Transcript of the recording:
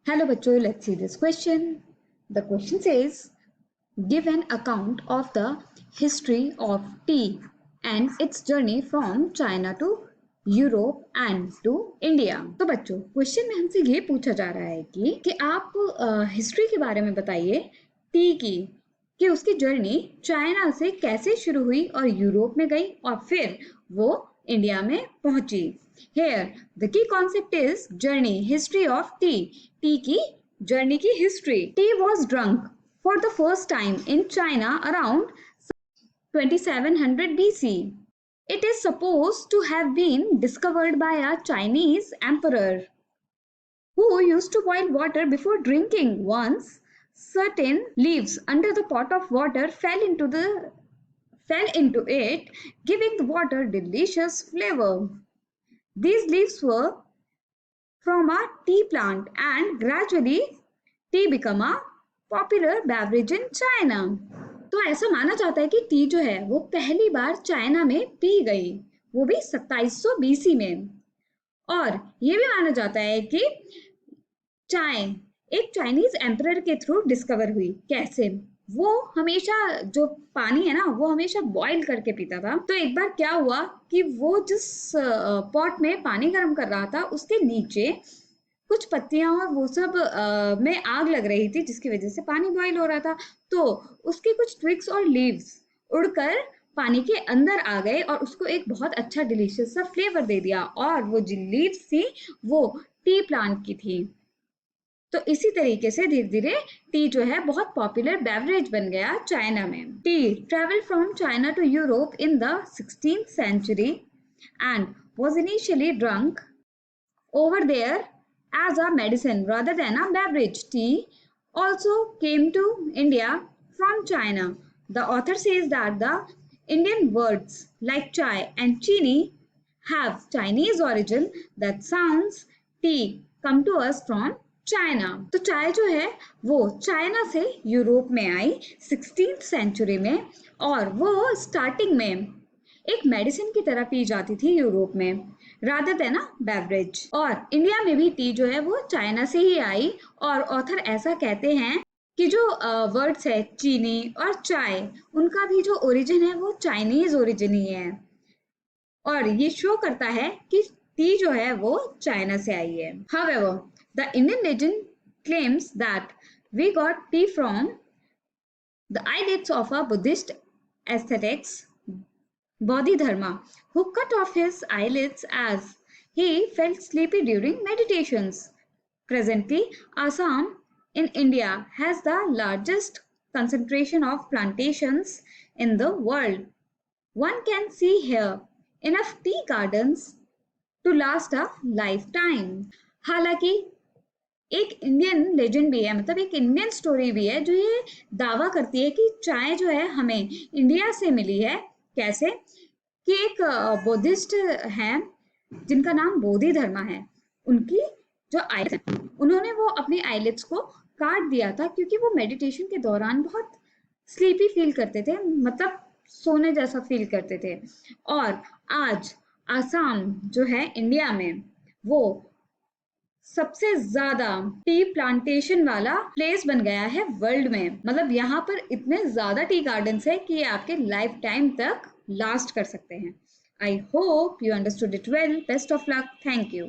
Hello bachcho, let's see this question. The question says, give an account of the history of tea and its journey from China to Europe and to India. तो बच्चों question में हमसे ये पूछा जा रहा है कि आप हिस्ट्री के बारे में बताइए टी की, कि उसकी जर्नी चाइना से कैसे शुरू हुई और यूरोप में गई और फिर वो इंडिया में पहुंची। Here the key concept is journey, history of tea. T की जर्नी की history. T was drunk for the first time in China around 2700 BC. It is supposed to have been discovered by a Chinese emperor who used to boil water before drinking. Once certain leaves under the pot of water fell into it, giving the water delicious flavor. These leaves were from a tea plant and gradually tea became a popular beverage in China. तो ऐसा माना जाता है कि T जो है वो पहली बार चाइना में पी गई, वो भी 2700 बीसी में। और ये भी माना जाता है कि चाय एक चाइनीज एम्परर के थ्रू डिस्कवर हुई। कैसे? वो हमेशा जो पानी है ना वो हमेशा बॉईल करके पीता था। तो एक बार क्या हुआ कि वो जिस पॉट में पानी गर्म कर रहा था उसके नीचे कुछ पत्तियां और वो सब में आग लग रही थी, जिसकी वजह से पानी बॉईल हो रहा था। तो उसके कुछ ट्विग्स और लीव्स उड़कर पानी के अंदर आ गए और उसको एक बहुत अच्छा डिलीशियस सा फ्लेवर दे दिया। और वो जो लीव्स थी वो टी प्लांट की थी। तो इसी तरीके से धीरे धीरे टी जो है बहुत पॉपुलर बेवरेज बन गया चाइना में। Tea travel from China to Europe in the 16th century and was initially drunk over there as a medicine rather than a beverage. Tea also came to India from China. The author says that the Indian words like chai and chini have Chinese origin. That sounds tea come to us from China. तो चाय जो है वो China से Europe में आई 16th century में और वो स्टार्टिंग में एक मेडिसिन की तरह पी जाती थी यूरोप में रादर देन अ बेवरेज। और इंडिया में भी टी जो है वो चाइना से ही आई। और ऑथर ऐसा कहते हैं कि जो वर्ड्स है चीनी और चाय उनका भी जो ओरिजिन है वो चाइनीज ओरिजिन ही है। और ये शो करता है कि टी जो है वो चाइना से आई है। However, the Indian legend claims that we got tea from the islets of a Buddhist ascetics Bodhidharma, who cut off his eyelids as he felt sleepy during meditations. Presently, Assam in India has the largest concentration of plantations in the world. One can see here enough tea gardens to last a lifetime. हालांकि एक Indian legend भी है, मतलब एक Indian story भी है जो ये दावा करती है कि चाय जो है हमें इंडिया से मिली है। कैसे? कि एक बुद्धिस्ट हैं जिनका नाम बोधि धर्मा है, उनकी जो आइलेट्स हैं उन्होंने वो अपनी आइलेट्स को काट दिया था क्योंकि वो मेडिटेशन के दौरान बहुत स्लीपी फील करते थे, मतलब सोने जैसा फील करते थे। और आज आसाम जो है इंडिया में वो सबसे ज्यादा टी प्लांटेशन वाला प्लेस बन गया है वर्ल्ड में। मतलब यहाँ पर इतने ज्यादा टी गार्डन्स है कि ये आपके लाइफ टाइम तक लास्ट कर सकते हैं। I hope you understood it well. Best of luck. Thank you.